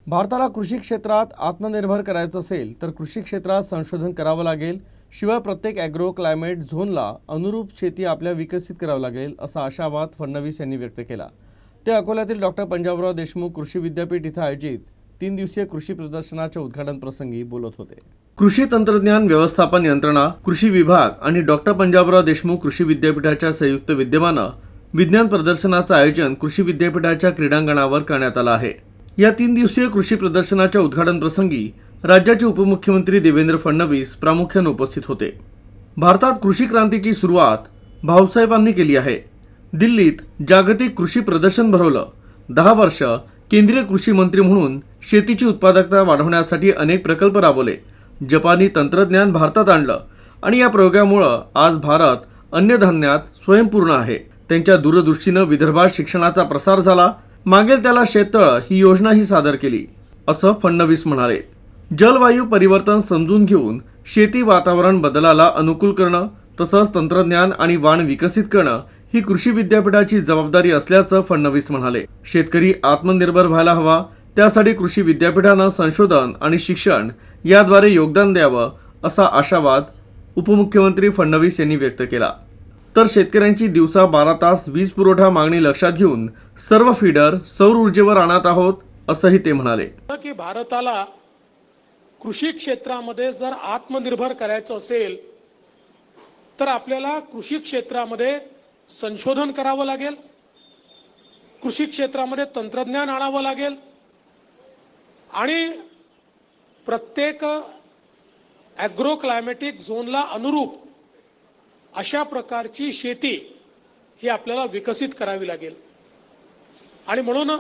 भारताला कृषी क्षेत्रात आत्मनिर्भर करायचं असेल तर कृषी क्षेत्रात संशोधन करावं लागेल. शिवाय प्रत्येक ॲग्रो क्लायमेट झोनला अनुरूप शेती आपल्या विकसित करावं लागेल असा आशावाद फडणवीस यांनी व्यक्त केला. ते अकोल्यातील डॉक्टर पंजाबराव देशमुख कृषी विद्यापीठ इथं आयोजित 3 दिवसीय कृषी प्रदर्शनाच्या उद्घाटन प्रसंगी बोलत होते. कृषी तंत्रज्ञान व्यवस्थापन यंत्रणा, कृषी विभाग आणि डॉक्टर पंजाबराव देशमुख कृषी विद्यापीठाच्या संयुक्त विद्यमानं विज्ञान प्रदर्शनाचं आयोजन कृषी विद्यापीठाच्या क्रीडांगणावर करण्यात आलं आहे. या 3 दिवसीय कृषी प्रदर्शनाच्या उद्घाटन प्रसंगी राज्याचे उपमुख्यमंत्री देवेंद्र फडणवीस प्रामुख्याने उपस्थित होते. भारतात कृषी क्रांतीची सुरुवात भाऊसाहेबांनी केली आहे. दिल्लीत जागतिक कृषी प्रदर्शन भरवलं. 10 वर्ष केंद्रीय कृषी मंत्री म्हणून शेतीची उत्पादकता वाढवण्यासाठी अनेक प्रकल्प राबवले. जपानी तंत्रज्ञान भारतात आणलं आणि या प्रयोगामुळे आज भारत अन्नधान्यात स्वयंपूर्ण आहे. त्यांच्या दूरदृष्टीनं विदर्भात शिक्षणाचा प्रसार झाला. मागेल त्याला शेततळं ही योजनाही सादर केली असं फडणवीस म्हणाले. जलवायू परिवर्तन समजून घेऊन शेती वातावरण बदलाला अनुकूल करणं तसंच तंत्रज्ञान आणि वाण विकसित करणं ही कृषी विद्यापीठाची जबाबदारी असल्याचं फडणवीस म्हणाले. शेतकरी आत्मनिर्भर व्हायला हवा, त्यासाठी कृषी विद्यापीठानं संशोधन आणि शिक्षण याद्वारे योगदान द्यावं असा आशावाद उपमुख्यमंत्री फडणवीस यांनी व्यक्त केला. तर शेतकऱ्यांची दिवसा 12 तास वीज पुरवठा मागणी लक्षात घेऊन सर्व फीडर सौर ऊर्जेवर आणत आहोत असंही ते म्हणाले. की भारताला कृषी क्षेत्रामध्ये जर आत्मनिर्भर करायचं असेल तर आपल्याला कृषी क्षेत्रामध्ये संशोधन करावं लागेल, कृषी क्षेत्रामध्ये तंत्रज्ञान आणावं लागेल आणि प्रत्येक ॲग्रो क्लायमॅटिक झोनला अनुरूप अशा प्रकारची शेती ही आपल्याला विकसित करावी लागेल. आणि म्हणून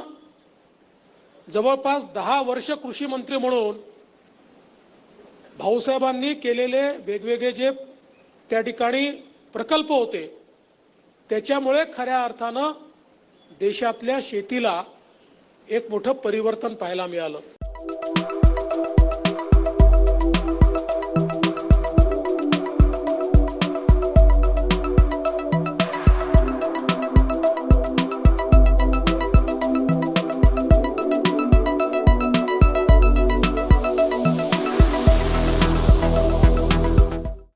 जवळपास 10 वर्ष कृषी मंत्री म्हणून भाऊसाहेबांनी केलेले वेगवेगळे जे त्या ठिकाणी प्रकल्प होते त्याच्यामुळे खऱ्या अर्थानं देशातल्या शेतीला एक मोठं परिवर्तन पाहायला मिळालं.